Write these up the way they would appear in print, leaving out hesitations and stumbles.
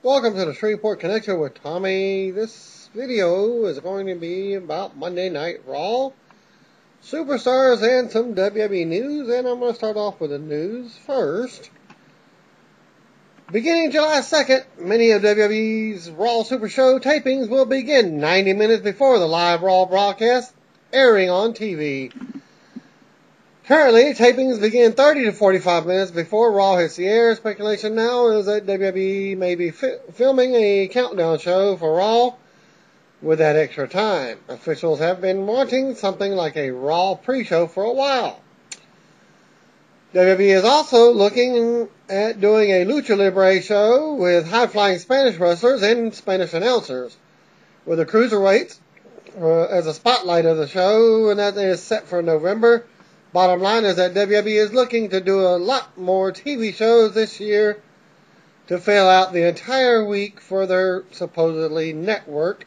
Welcome to the Shreveport Connection with Tommy. This video is going to be about Monday Night Raw, Superstars, and some WWE news. And I'm going to start off with the news first. Beginning July 2nd, many of WWE's Raw Super Show tapings will begin 90 minutes before the live Raw broadcast airing on TV. Currently, tapings begin 30 to 45 minutes before Raw hits the air. Speculation now is that WWE may be filming a countdown show for Raw with that extra time. Officials have been wanting something like a Raw pre-show for a while. WWE is also looking at doing a Lucha Libre show with high-flying Spanish wrestlers and Spanish announcers, with the cruiserweights as a spotlight of the show, and that is set for November. Bottom line is that WWE is looking to do a lot more TV shows this year to fill out the entire week for their supposedly network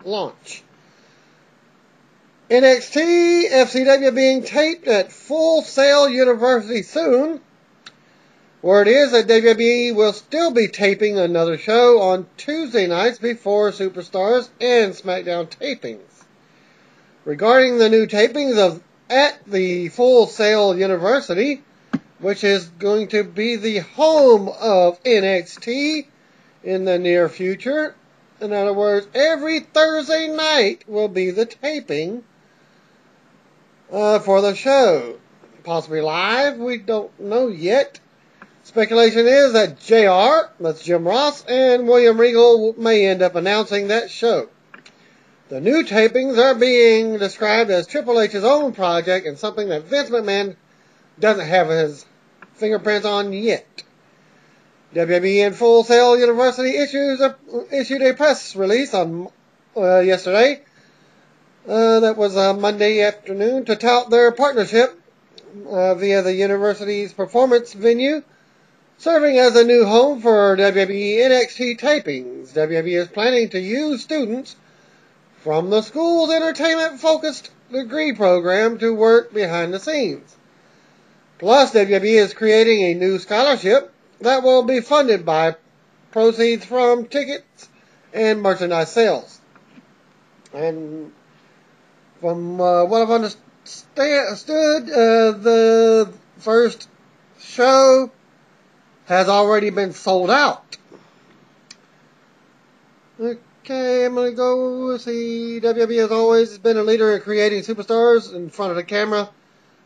launch. NXT FCW being taped at Full Sail University soon. Word is that WWE will still be taping another show on Tuesday nights before Superstars and SmackDown tapings. Regarding the new tapings at the Full Sail University, which is going to be the home of NXT in the near future. In other words, every Thursday night will be the taping for the show. Possibly live, we don't know yet. Speculation is that JR, that's Jim Ross, and William Regal may end up announcing that show. The new tapings are being described as Triple H's own project and something that Vince McMahon doesn't have his fingerprints on yet. WWE and Full Sail University issued a press release on yesterday. That was Monday afternoon to tout their partnership via the university's performance venue, serving as a new home for WWE NXT tapings. WWE is planning to use students from the school's entertainment-focused degree program to work behind the scenes. Plus, WWE is creating a new scholarship that will be funded by proceeds from tickets and merchandise sales. And from what I've understood, the first show has already been sold out. Okay, I'm going to go see. WWE has always been a leader in creating superstars in front of the camera.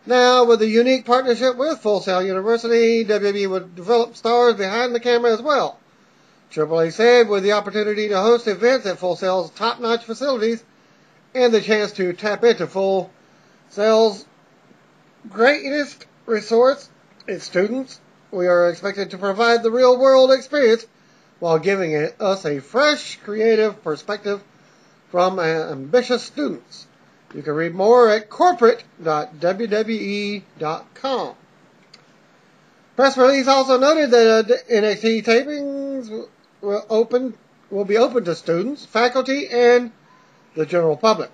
Now, with a unique partnership with Full Sail University, WWE would develop stars behind the camera as well. Triple H said, with the opportunity to host events at Full Sail's top-notch facilities and the chance to tap into Full Sail's greatest resource, its students, we are expected to provide the real-world experience while giving us a fresh, creative perspective from ambitious students. You can read more at corporate.wwe.com. Press release also noted that NXT tapings will be open to students, faculty, and the general public.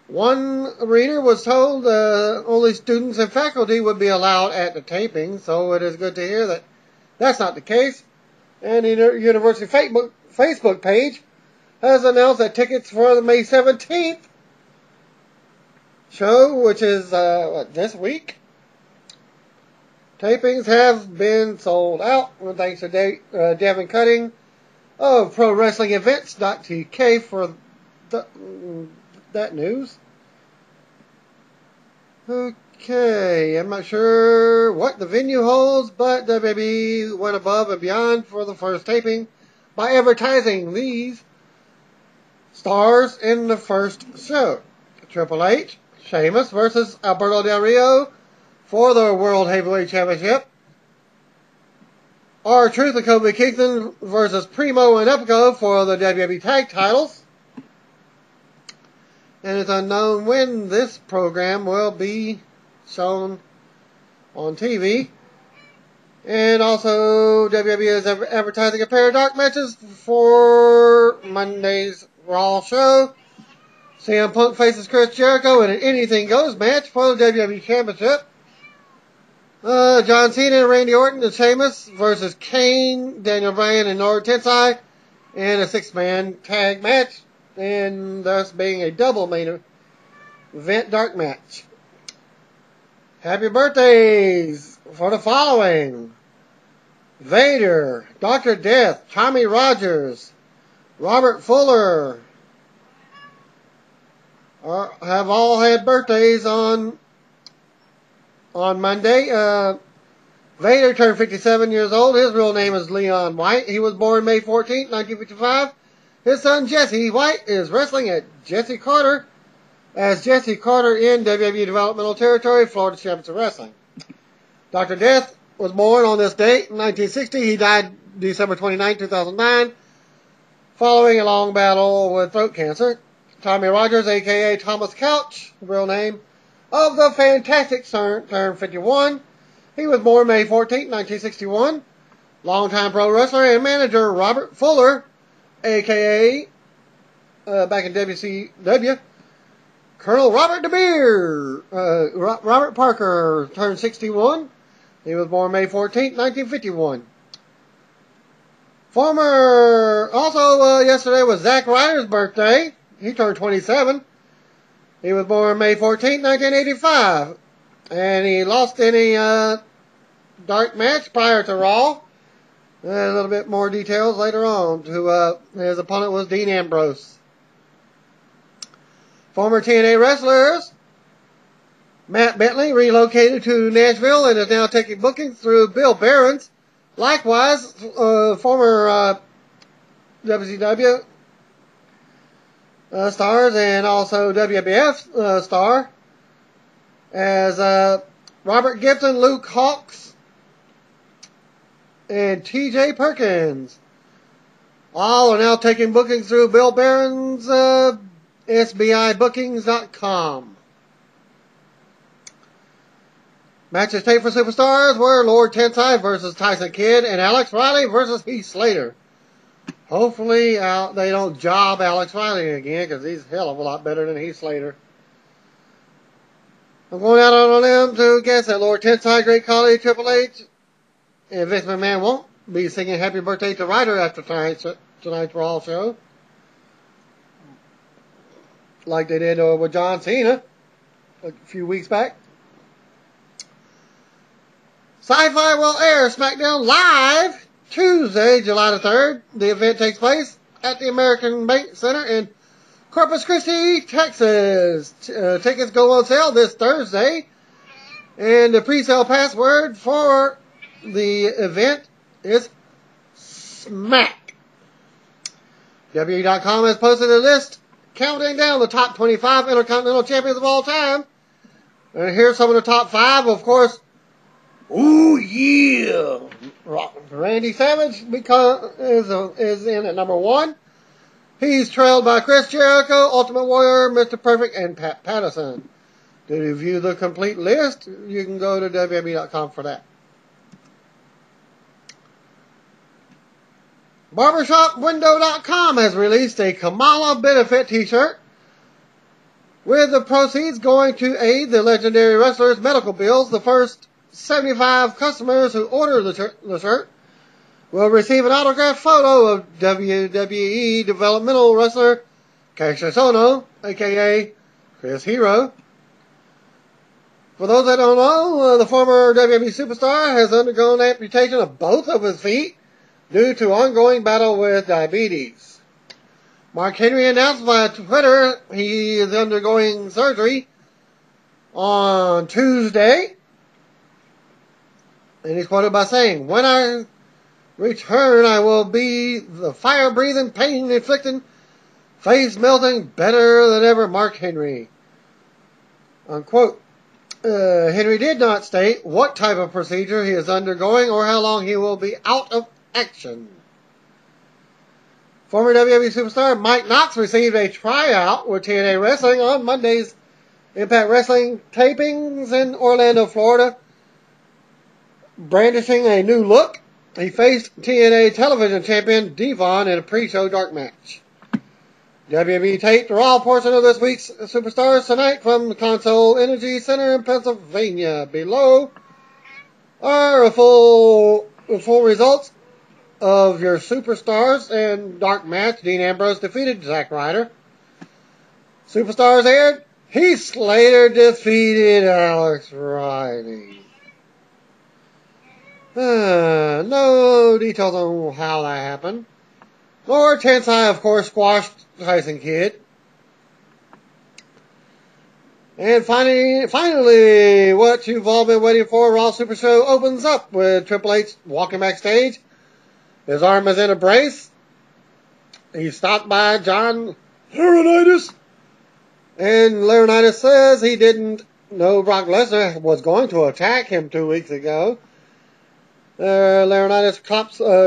One reader was told only students and faculty would be allowed at the taping, so it is good to hear that that's not the case. And the University Facebook page has announced that tickets for the May 17th show, which is this week, tapings have been sold out. And thanks to Devin Cutting of ProWrestlingEvents.tk for that news. Okay, I'm not sure what the venue holds, but WWE went above and beyond for the first taping by advertising these stars in the first show. Triple H, Sheamus versus Alberto Del Rio for the World Heavyweight Championship. R-Truth and Kofi Kingston versus Primo and Epico for the WWE Tag Titles. And it's unknown when this program will be shown on TV. And also, WWE is advertising a pair of dark matches for Monday's Raw show. CM Punk faces Chris Jericho in an Anything Goes match for the WWE Championship. John Cena and Randy Orton and Sheamus versus Kane, Daniel Bryan, and Nord Tensai in a 6-man tag match, and thus being a double main event dark match. Happy birthdays for the following: Vader, Dr. Death, Tommy Rogers, Robert Fuller have all had birthdays on Monday. Vader turned 57 years old. His real name is Leon White. He was born May 14, 1955. His son Jesse White is wrestling as Jesse Carter in WWE Developmental Territory, Florida Championship Wrestling. Dr. Death was born on this date in 1960. He died December 29, 2009, following a long battle with throat cancer. Tommy Rogers, a.k.a. Thomas Couch, real name of the Fantastic, turned 51. He was born May 14, 1961. Longtime pro wrestler and manager Robert Fuller, a.k.a. Back in WCW, Colonel Robert DeBeer. Robert Parker turned 61. He was born May 14, 1951. Yesterday was Zack Ryder's birthday. He turned 27. He was born May 14, 1985. And he lost in a dark match prior to Raw. A little bit more details later on. His opponent was Dean Ambrose. Former TNA wrestlers: Matt Bentley relocated to Nashville and is now taking bookings through Bill Behrens. Likewise, former WCW stars and also WWF star as Robert Gibson, Luke Hawx, and TJ Perkins. All are now taking bookings through Bill Behrens' SBIBookings.com. Matches taped for superstars were Lord Tensai versus Tyson Kidd and Alex Riley versus Heath Slater. Hopefully they don't job Alex Riley again, because he's a hell of a lot better than Heath Slater. I'm going out on a limb to guess that Lord Tensai, Great Khali, Triple H, and Vince McMahon won't be singing Happy Birthday to Ryder after tonight's Raw show, like they did with John Cena a few weeks back. Sci-Fi will air SmackDown live Tuesday, July the 3rd. The event takes place at the American Bank Center in Corpus Christi, Texas. Tickets go on sale this Thursday. And the pre-sale password for the event is SMAC. WWE.com has posted a list counting down the top 25 Intercontinental Champions of all time. And here's some of the top 5, of course. Ooh, yeah! Randy Savage is in at number 1. He's trailed by Chris Jericho, Ultimate Warrior, Mr. Perfect, and Pat Patterson. To view the complete list, you can go to WWE.com for that. BarbershopWindow.com has released a Kamala benefit t-shirt, with the proceeds going to aid the legendary wrestler's medical bills. The first 75 customers who order the shirt will receive an autographed photo of WWE developmental wrestler Cassius Ohno, a.k.a. Chris Hero. For those that don't know, the former WWE superstar has undergone amputation of both of his feet due to ongoing battle with diabetes. Mark Henry announced via Twitter he is undergoing surgery on Tuesday. And he's quoted by saying, "When I return, I will be the fire-breathing, pain-inflicting, face-melting, better than ever Mark Henry." Unquote. Henry did not state what type of procedure he is undergoing or how long he will be out of action. Former WWE superstar Mike Knox received a tryout with TNA Wrestling on Monday's Impact Wrestling tapings in Orlando, Florida. Brandishing a new look, he faced TNA television champion Devon in a pre-show dark match. WWE taped the Raw portion of this week's Superstars tonight from the Console Energy Center in Pennsylvania. Below are full results of your superstars and dark match. Dean Ambrose defeated Zack Ryder. Superstars aired. Heath Slater defeated Alex Riley. No details on how that happened. Lord Tensai, of course, squashed Tyson Kidd. And finally, what you've all been waiting for, Raw Super Show opens up with Triple H walking backstage. His arm is in a brace. He's stopped by John Laurinaitis. And Laurinaitis says he didn't know Brock Lesnar was going to attack him 2 weeks ago. Laurinaitis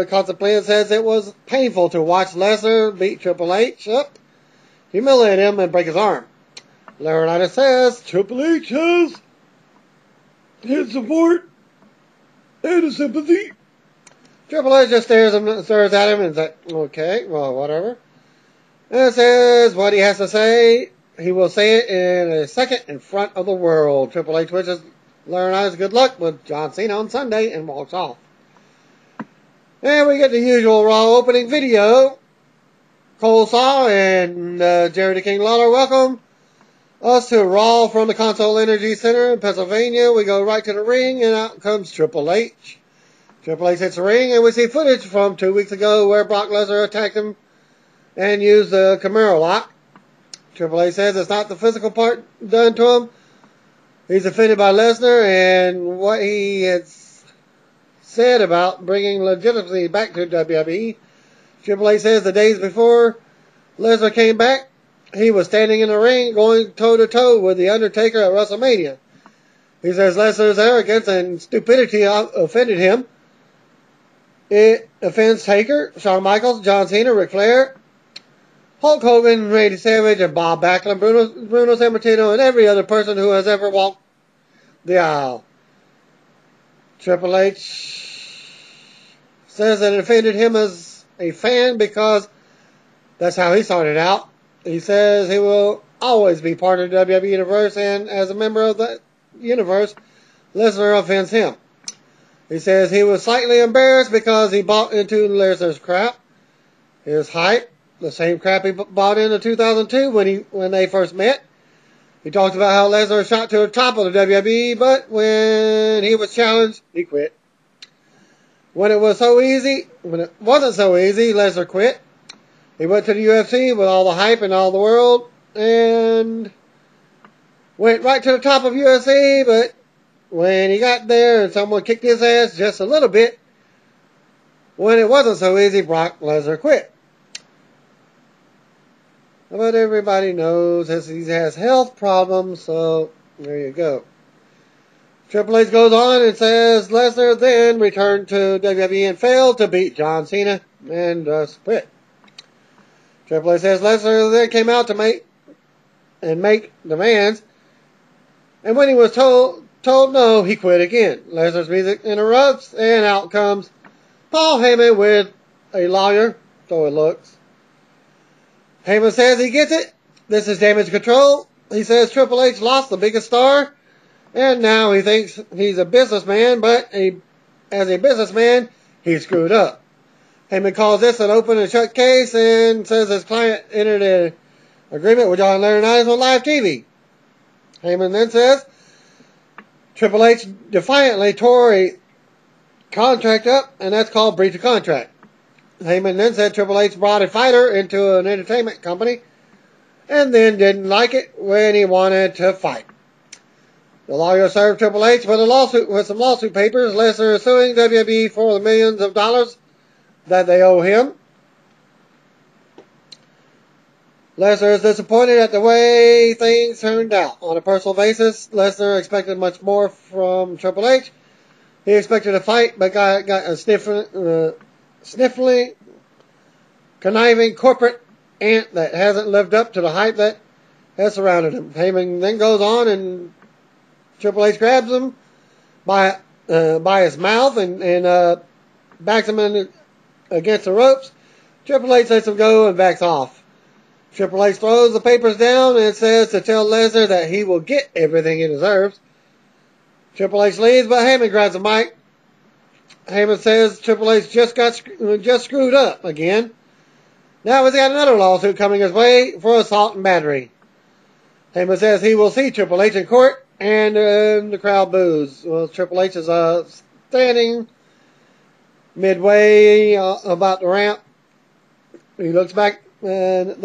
contemplates says it was painful to watch Lesnar beat Triple H up, humiliate him, and break his arm. Laurinaitis says Triple H has his support and his sympathy. Triple H just stares at him and says, okay, well, whatever. And it says what he has to say. He will say it in a second in front of the world. Triple H wishes Laurinaitis good luck with John Cena on Sunday and walks off. And we get the usual Raw opening video. Cole Saw and Jerry the King Lawler welcome us to Raw from the Console Energy Center in Pennsylvania. We go right to the ring, and out comes Triple H. Triple H hits the ring, and we see footage from 2 weeks ago where Brock Lesnar attacked him and used the Camaro lock. Triple H says it's not the physical part done to him. He's offended by Lesnar and what he has said about bringing legitimacy back to WWE. Triple H says the days before Lesnar came back, he was standing in the ring going toe-to-toe with The Undertaker at WrestleMania. He says Lesnar's arrogance and stupidity offended him. It offends Taker, Shawn Michaels, John Cena, Ric Flair, Hulk Hogan, Randy Savage, and Bob Backlund, Bruno Sammartino, and every other person who has ever walked the aisle. Triple H says that it offended him as a fan because that's how he started out. He says he will always be part of the WWE Universe, and as a member of that universe, Lesnar offends him. He says he was slightly embarrassed because he bought into Lesnar's crap. His hype, the same crap he bought into 2002 when they first met. He talked about how Lesnar shot to the top of the WWE, but when he was challenged, he quit. When it wasn't so easy, Lesnar quit. He went to the UFC with all the hype in all the world and went right to the top of UFC, but when he got there and someone kicked his ass just a little bit, when it wasn't so easy, Brock Lesnar quit. But everybody knows he has health problems, so there you go. Triple H goes on and says Lesnar then returned to WWE and failed to beat John Cena and thus quit. Triple H says Lesnar then came out to make demands, and when he was told no, he quit again. Lesnar's music interrupts, and out comes Paul Heyman with a lawyer, so it looks. Heyman says he gets it. This is damage control. He says Triple H lost the biggest star, and now he thinks he's a businessman, but as a businessman, he screwed up. Heyman calls this an open and shut case and says his client entered an agreement with John Laurinaitis on live TV. Heyman then says Triple H defiantly tore a contract up, and that's called breach of contract. Heyman then said Triple H brought a fighter into an entertainment company and then didn't like it when he wanted to fight. The lawyer served Triple H with some lawsuit papers. Lesnar is suing WWE for the millions of dollars that they owe him. Lesnar is disappointed at the way things turned out. On a personal basis, Lesnar expected much more from Triple H. He expected a fight, but got a sniffling, conniving corporate ant that hasn't lived up to the hype that has surrounded him. Heyman then goes on, and Triple H grabs him by his mouth and backs him against the ropes. Triple H lets him go and backs off. Triple H throws the papers down and says to tell Lesnar that he will get everything he deserves. Triple H leaves, but Heyman grabs the mic Heyman says Triple H just screwed up again. Now he's got another lawsuit coming his way for assault and battery. Heyman says he will see Triple H in court, and the crowd boos. Well, Triple H is standing midway about the ramp. He looks back, and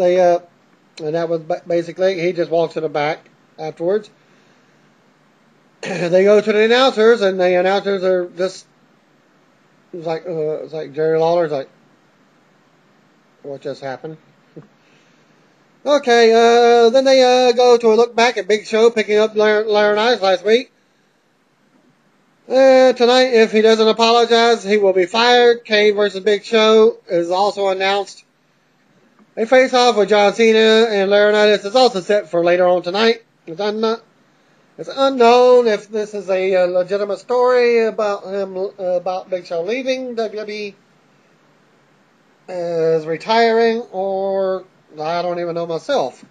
and that was basically, he just walks to the back afterwards. They go to the announcers, and the announcers are just, it's like Jerry Lawler's like, what just happened? Okay, then they go to a look back at Big Show picking up Laurinaitis last week. Tonight, if he doesn't apologize, he will be fired. Kane versus Big Show is also announced. A face-off with John Cena and Laurinaitis is also set for later on tonight. It's unknown if this is a legitimate story about him, about Big Show leaving WWE, as retiring, or I don't even know myself.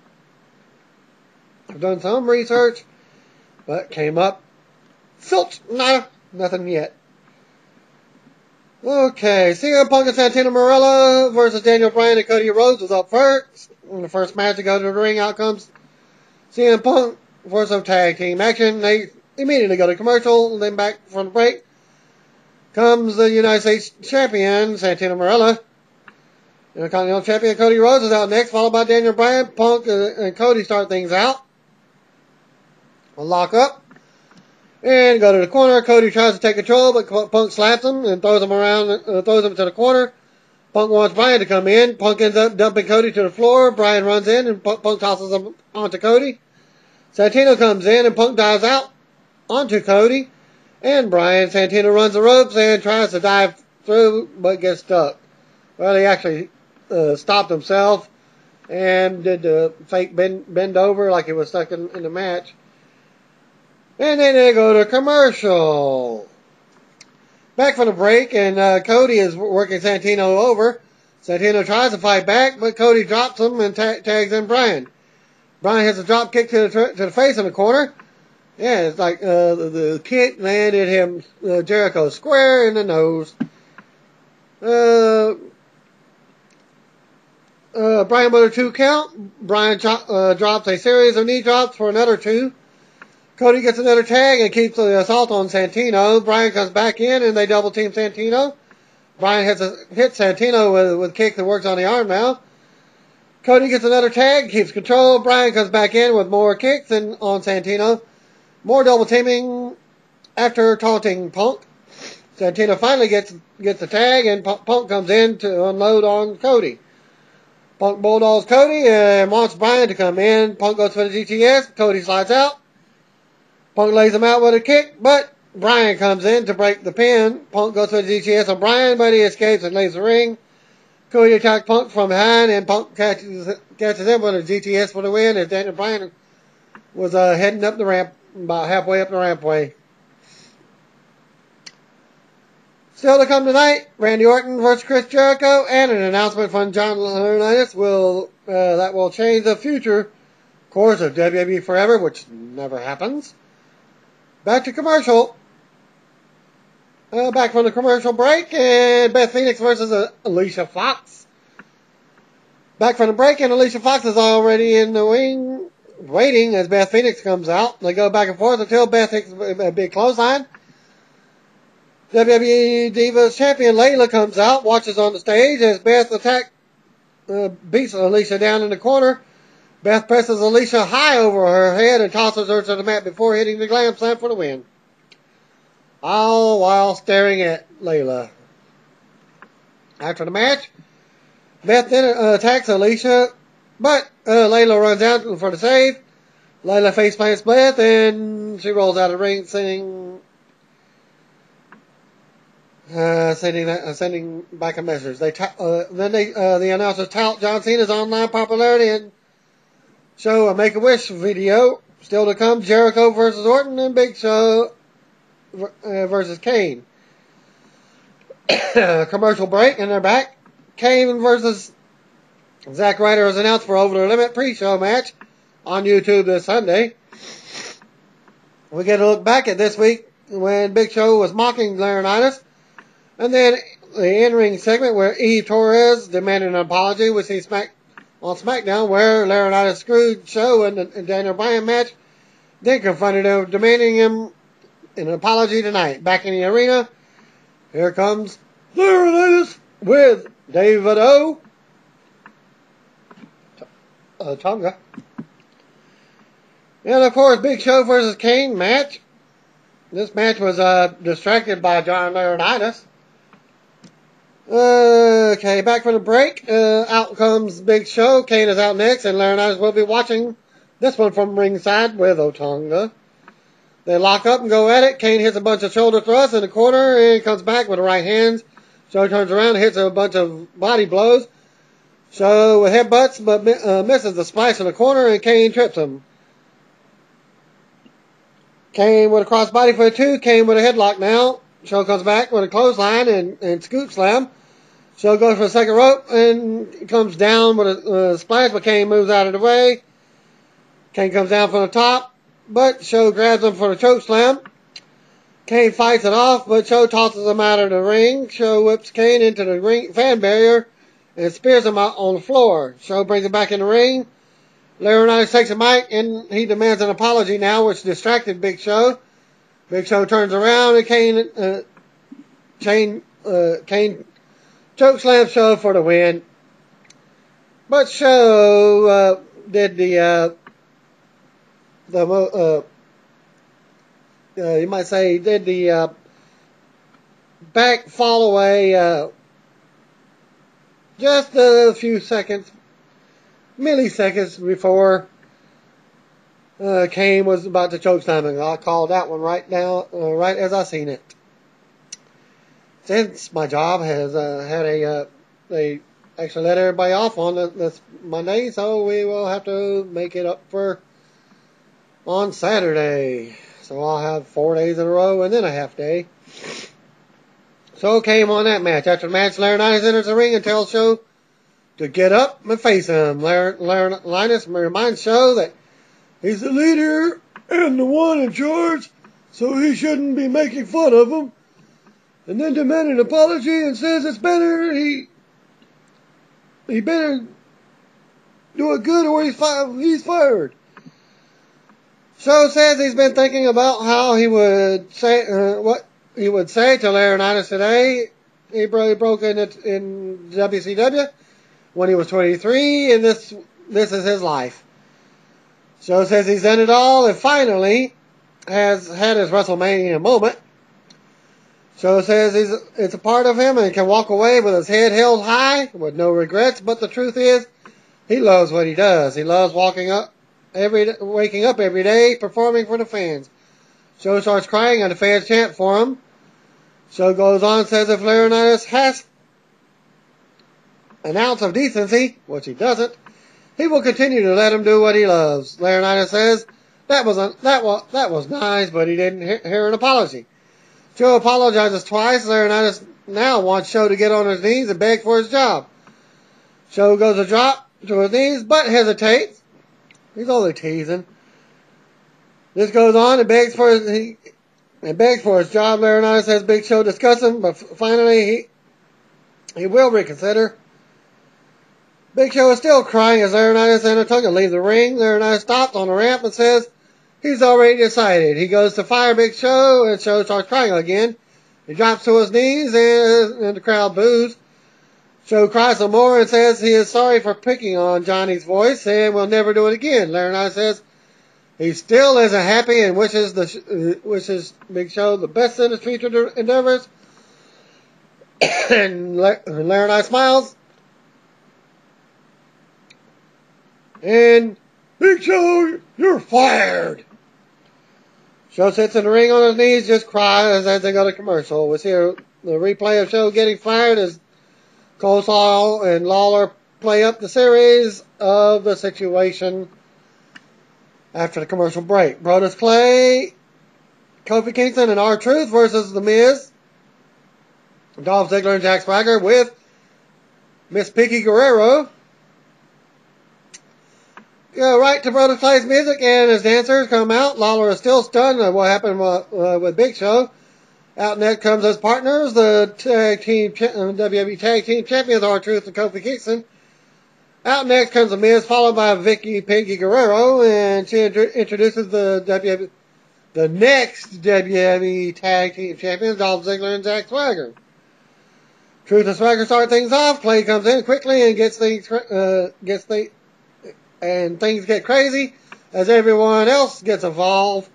I've done some research, but came up silch, nothing yet. Okay, CM Punk and Santino Marella versus Daniel Bryan and Cody Rhodes was up first. In the first match to go to the ring, out comes CM Punk for some tag team action. They immediately go to commercial, and then back from the break comes the United States Champion, Santino Marella. Intercontinental Champion Cody Rhodes is out next, followed by Daniel Bryan. Punk and Cody start things out. A lock up. And go to the corner. Cody tries to take control, but Punk slaps him and throws him around, throws him to the corner. Punk wants Bryan to come in. Punk ends up dumping Cody to the floor. Bryan runs in, and Punk tosses him onto Cody. Santino comes in, and Punk dives out onto Cody. And Bryan. Santino runs the ropes and tries to dive through, but gets stuck. Well, he actually stopped himself and did the fake bend over like he was stuck in the match. And then they go to commercial. Back from the break, and Cody is working Santino over. Santino tries to fight back, but Cody drops him and tags in Bryan. Bryan hits a drop kick to the face in the corner. Yeah, it's like the kick landed him, Jericho, square in the nose. Bryan with a 2 count. Bryan drops a series of knee drops for another 2. Cody gets another tag and keeps the assault on Santino. Bryan comes back in, and they double team Santino. Bryan hits Santino with a kick that works on the arm now. Cody gets another tag, keeps control. Bryan comes back in with more kicks and on Santino. More double teaming after taunting Punk. Santino finally gets the tag, and Punk comes in to unload on Cody. Punk bulldogs Cody and wants Bryan to come in. Punk goes for the GTS. Cody slides out. Punk lays him out with a kick, but Bryan comes in to break the pin. Punk goes for the GTS on Bryan, but he escapes and lays the ring. Cody attacks Punk from behind, and Punk catches him with a GTS for the win as Daniel Bryan was heading up the ramp, about halfway up the rampway. Still to come tonight, Randy Orton versus Chris Jericho, and an announcement from John Laurinaitis that will change the future course of WWE forever, which never happens. Back to commercial. Back from the commercial break, and Beth Phoenix versus Alicia Fox. Back from the break, and Alicia Fox is already in the wing, waiting as Beth Phoenix comes out. They go back and forth until Beth hits a big clothesline. WWE Divas Champion Layla comes out, watches on the stage as Beth beats Alicia down in the corner. Beth presses Alicia high over her head and tosses her to the mat before hitting the glam slam for the win. All while staring at Layla. After the match, Beth then attacks Alicia, but Layla runs out for the save. Layla faceplants Beth, and she rolls out of the ring, sending back a message. The announcers tout John Cena's online popularity and show a Make-A-Wish video. Still to come, Jericho versus Orton and Big Show versus Kane. Commercial break, and they're back. Kane versus Zack Ryder is announced for Over the Limit pre-show match on YouTube this Sunday. We get a look back at this week when Big Show was mocking Laurinaitis. And then the in-ring segment where Eve Torres demanded an apology, which he on SmackDown, where Laurinaitis screwed Show in the Daniel Bryan match, then confronted him, demanding him an apology tonight. Back in the arena, here comes Laurinaitis with David O. Tonga. And of course, Big Show versus Kane match. This match was distracted by John Laurinaitis. Okay, back from the break. Out comes Big Show. Kane is out next, and Laurinaitis will be watching this one from ringside with Otunga. They lock up and go at it. Kane hits a bunch of shoulder thrusts in the corner and comes back with the right hands. Show turns around and hits a bunch of body blows. Show with headbutts, but misses the splash in the corner, and Kane trips him. Kane with a crossbody for a 2. Kane with a headlock now. Show comes back with a clothesline and scoop slam. Show goes for the second rope and comes down with a splash, but Kane moves out of the way. Kane comes down from the top, but Show grabs him for the choke slam. Kane fights it off, but Show tosses him out of the ring. Show whips Kane into the ring fan barrier and spears him out on the floor. Show brings him back in the ring. Laurinaitis takes a mic and he demands an apology now, which distracted Big Show. Big Show turns around and Kane choke slams Show for the win. But Show did you might say did the back fall away just a few seconds, milliseconds before Kane was about to choke slam him. I called that one right as I seen it. Since my job has they actually let everybody off on this Monday, so we will have to make it up for on Saturday. So I'll have 4 days in a row and then a half day. So Kane won that match. After the match, Laurinaitis enters the ring and tells Show to get up and face him. Laurinaitis reminds Show that he's the leader and the one in charge, so he shouldn't be making fun of him. And then demands an apology and says it's better he better do it good or he's fired. Show says he's been thinking about how he would say what he would say to Laurinaitis today. He broke in WCW when he was 23, and this is his life. Show says he's done it all and finally has had his WrestleMania moment. Show says it's a part of him and can walk away with his head held high with no regrets, but the truth is he loves what he does. He loves waking up every day, performing for the fans. Show starts crying and the fans chant for him. Show goes on and says if Laurinaitis has an ounce of decency, which he doesn't, he will continue to let him do what he loves. Laurinaitis says that was nice, but he didn't hear an apology. Show apologizes twice. Laurinaitis now wants Show to get on his knees and beg for his job. Show goes to drop to his knees, but hesitates. He's only teasing. This goes on and begs for his job. Laurinaitis has Big Show discuss him, but finally he will reconsider. Big Show is still crying as Laurinaitis and Otunga leave the ring. Laurinaitis stops on the ramp and says he's already decided. He goes to fire Big Show, and Show starts crying again. He drops to his knees, and the crowd boos. Show cries some more and says he is sorry for picking on Johnny's voice and will never do it again. Laurinaitis says he still isn't happy and wishes Big Show the best in his future endeavors. And Laurinaitis smiles. And Big Show, you're fired. Show sits in the ring on his knees, just cries as they go to commercial. We see the replay of Show getting fired as Cole and Lawler play up the series of the situation after the commercial break. Brodus Clay, Kofi Kingston, and R-Truth versus The Miz, Dolph Ziggler and Jack Swagger with Miss Piggy Guerrero. Go right to Brodus Clay's music, and his dancers come out. Lawler is still stunned at what happened with Big Show. Out next comes his partners, the WWE Tag Team Champions, R-Truth and Kofi Kingston. Out next comes The Miz, followed by Vicky Piggy Guerrero, and she introduces the next WWE Tag Team Champions, Dolph Ziggler and Jack Swagger. Truth and Swagger start things off. Clay comes in quickly and things get crazy as everyone else gets involved.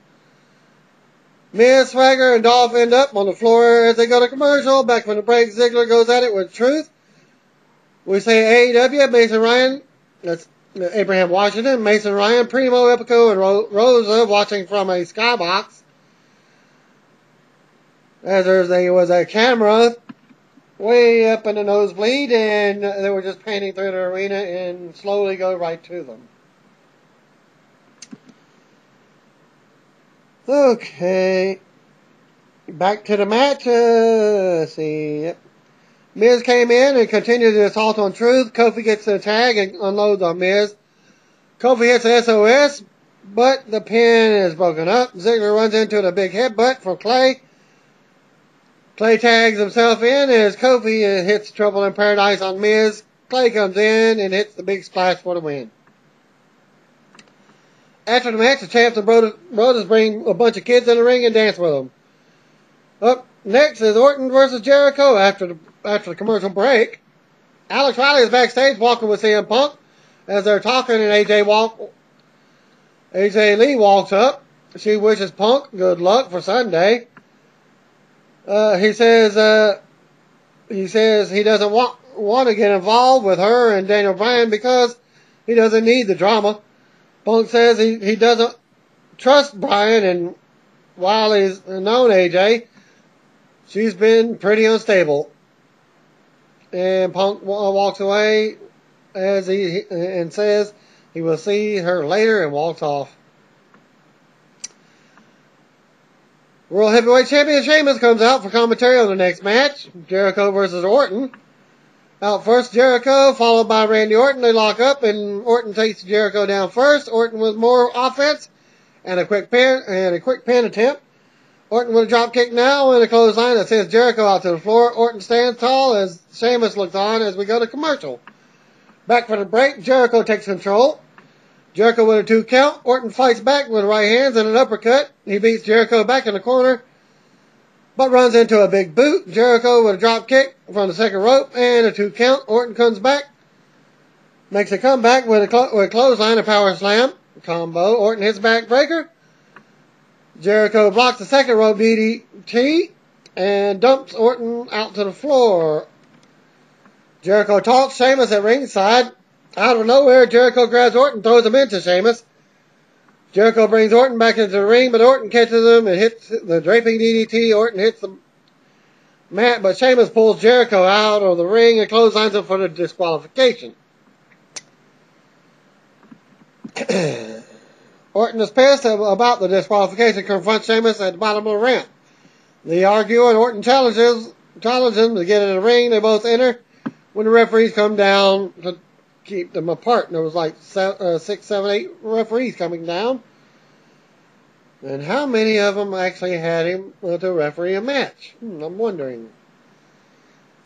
Miz, Swagger, and Dolph end up on the floor as they go to commercial. Back from the break, Ziggler goes at it with Truth. We say AEW, Mason Ryan, that's Abraham Washington, Mason Ryan, Primo, Epico, and Rosa watching from a skybox. As there was a camera way up in the nosebleed, and they were just painting through the arena and slowly go right to them. Okay, back to the match. Let's see. Yep. Miz came in and continued the assault on Truth. Kofi gets the tag and unloads on Miz. Kofi hits the SOS, but the pin is broken up. Ziggler runs into the big headbutt from Clay. Clay tags himself in as Kofi hits Trouble in Paradise on Miz. Clay comes in and hits the big splash for the win. After the match, the champs and brothers bring a bunch of kids in the ring and dance with them. Up next is Orton versus Jericho after the commercial break. Alex Riley is backstage walking with CM Punk as they're talking, and AJ Lee walks up. She wishes Punk good luck for Sunday. He says he doesn't want to get involved with her and Daniel Bryan because he doesn't need the drama. Punk says he doesn't trust Bryan, and while he's known AJ, she's been pretty unstable. And Punk walks away and says he will see her later and walks off. World Heavyweight Champion Sheamus comes out for commentary on the next match, Jericho versus Orton. Out first, Jericho, followed by Randy Orton. They lock up, and Orton takes Jericho down first. Orton with more offense and a quick pin attempt. Orton with a drop kick now and a clothesline that sends Jericho out to the floor. Orton stands tall as Sheamus looks on as we go to commercial. Back for the break, Jericho takes control. Jericho with a 2 count. Orton fights back with right hands and an uppercut. He beats Jericho back in the corner, but runs into a big boot. Jericho with a drop kick from the second rope and a 2 count. Orton comes back, makes a comeback with a clothesline and power slam combo. Orton hits backbreaker. Jericho blocks the second rope DDT and dumps Orton out to the floor. Jericho taunts Sheamus at ringside. Out of nowhere, Jericho grabs Orton and throws him into Sheamus. Jericho brings Orton back into the ring, but Orton catches him and hits the draping DDT. Orton hits the mat, but Sheamus pulls Jericho out of the ring and clotheslines him for the disqualification. Orton is pissed about the disqualification, confronts Sheamus at the bottom of the ramp. They argue, and Orton challenges him to get in the ring. They both enter when the referees come down to keep them apart. And there was like 6, 7, 8 referees coming down. And how many of them actually had him to referee a match? I'm wondering.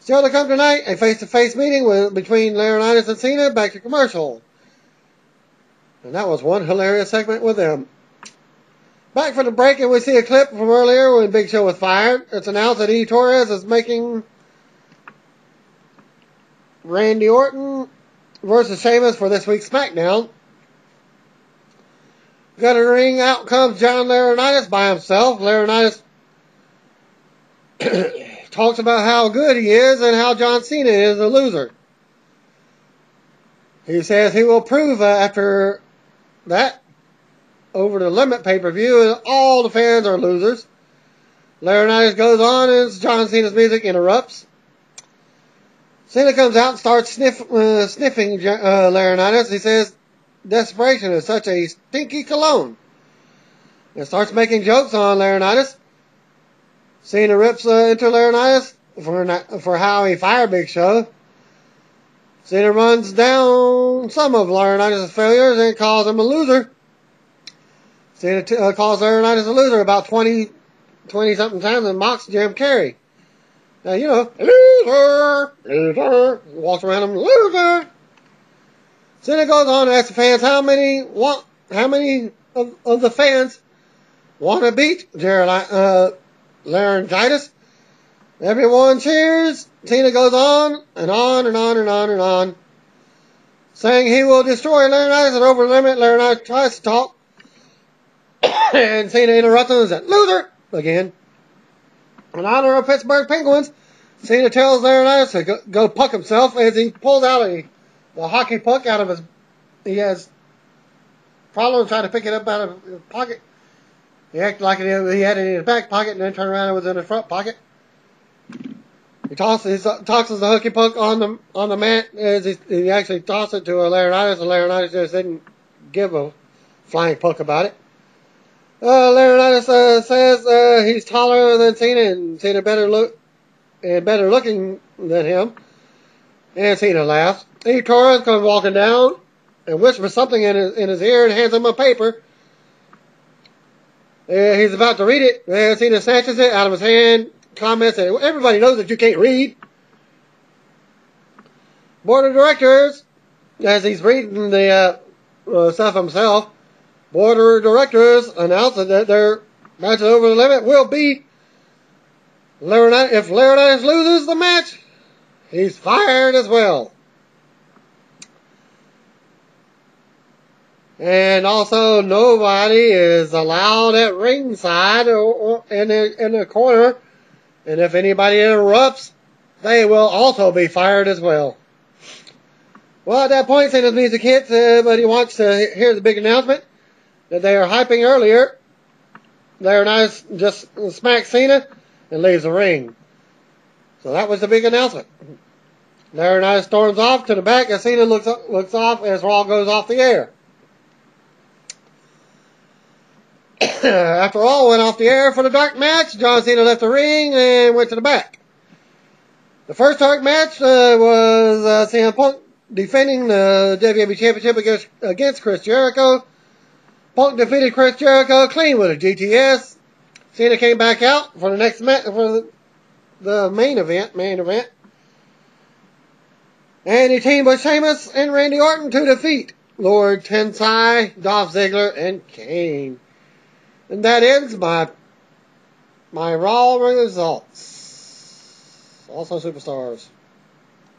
Still to come tonight, a face-to-face meeting between Laurinaitis and Cena. Back to commercial. And that was one hilarious segment with them. Back from the break, and we see a clip from earlier when Big Show was fired. It's announced that E. Torres is making Randy Orton versus Sheamus for this week's SmackDown. Got a ring, out comes John Laurinaitis by himself. Laurinaitis talks about how good he is and how John Cena is a loser. He says he will prove after that over the Limit pay-per-view and all the fans are losers. Laurinaitis goes on as John Cena's music interrupts. Cena comes out and starts sniffing Laurinaitis. He says desperation is such a stinky cologne. And starts making jokes on Laurinaitis. Cena rips into Laurinaitis for how he fired Big Show. Cena runs down some of Laurinaitis' failures and calls him a loser. Cena calls Laurinaitis a loser about 20 20-something times and mocks Jim Carrey. Now, you know, loser, loser, walks around him, loser. Cena goes on to ask the fans how many of the fans want to beat laryngitis. Everyone cheers. Cena goes on and on and on and on and on, saying he will destroy laryngitis and over the limit. Laryngitis tries to talk, and Cena interrupts him and says, loser, again. In honor of Pittsburgh Penguins, Cena tells Laurinaitis to go puck himself as he pulls out the hockey puck out of his. He has problems trying to pick it up out of his pocket. He acted like he had it in his back pocket and then turned around and it was in his front pocket. He tosses the hockey puck on the mat as he actually tosses it to Laurinaitis, and Laurinaitis just didn't give a flying puck about it. Laurinaitis says he's taller than Cena and Cena better looking than him. And Cena laughs. He Torres comes walking down and whispers something in his ear and hands him a paper. He's about to read it. Cena snatches it out of his hand, comments that everybody knows that you can't read. Board of directors, as he's reading the stuff himself, Board of directors announced that their match over the limit will be Laurinaitis. If Laurinaitis loses the match, he's fired as well. And also, nobody is allowed at ringside or in the corner. And if anybody interrupts, they will also be fired as well. Well, at that point, Cena's music hits, but he wants to hear the big announcement that they are hyping earlier. Laurinaitis just smacks Cena and leaves the ring. So that was the big announcement. Laurinaitis storms off to the back as Cena looks off as Raw goes off the air. After Raw went off the air for the dark match, John Cena left the ring and went to the back. The first dark match was CM Punk defending the WWE Championship against Chris Jericho. Punk defeated Chris Jericho clean with a GTS. Cena came back out for the next match, for the main event. And he teamed with Sheamus and Randy Orton to defeat Lord Tensai, Dolph Ziggler, and Kane. And that ends my Raw results. Also Superstars.